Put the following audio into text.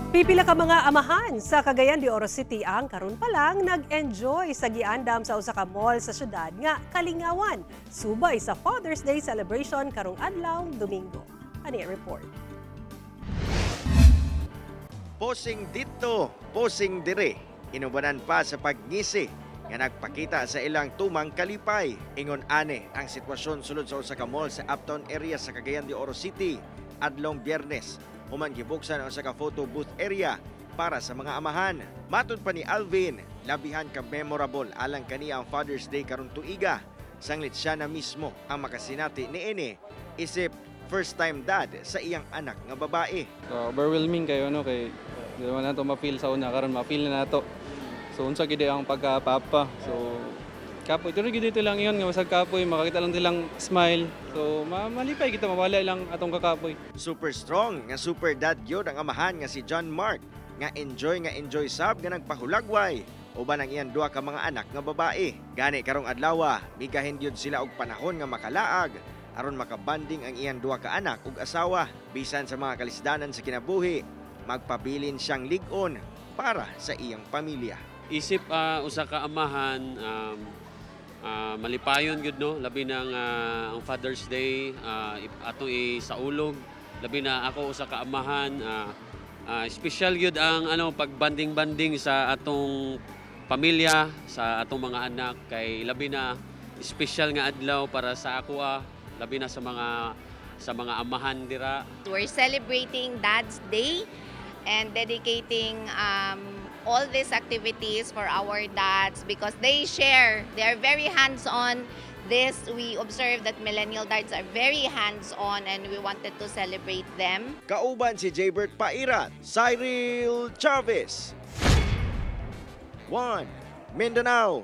Pipila ka mga amahan sa Cagayan de Oro City ang karon pa lang nag-enjoy sa giandam sa usa ka mall sa syudad nga Kalingawan, subay sa Father's Day celebration karong adlaw Domingo. Ani report. Posing dito, posing dire. Inubanan pa sa pagngisi nga nagpakita sa ilang tumang kalipay. Ingon ane ang sitwasyon sulod sa usa ka mall sa uptown area sa Cagayan de Oro City adlong Biyernes. Human gibuksan ang usa ka photo booth area para sa mga amahan. Matod pa ni Alvin, labihan ka memorable alang kaniya ang Father's Day karon tuiga. Sanglit siya na mismo ang makasinati ni Ene isip first time dad sa iyang anak nga babae. Overwhelming kayo kay di naman nato ma-feel sa una karon ma-feel na nato. So unsa gid ang pagkapapa. So kapoy pero gid ito lang yon nga masag kapoy makakita lang tilang smile. So malipay kita mawala lang atong kakapoy. Super strong nga super dad gyud ang amahan nga si John Mark nga enjoy sab nga nagpahulagway uban ang iyang duha ka mga anak nga babae. Gani karong adlaw migahin gyud sila og panahon nga makalaag aron makabanding ang iyang duha ka anak ug asawa bisan sa mga kalisdanan sa kinabuhi. Magpabilin siyang lig-on para sa iyang pamilya. Isip usa ka amahan malipayon gyud no labi na ang Father's Day atong isaulog labi na ako usa ka amahan special gyud ang pagbanding-banding sa atong pamilya sa atong mga anak kay labi na special nga adlaw para sa ako labi na sa mga amahan dira. We're celebrating Dad's Day and dedicating all these activities for our dads because they are very hands-on. We observe that millennial dads are very hands-on and we wanted to celebrate them. Kauban si Jaybert Pairat, Cyril Chavez. 1. Mindanao.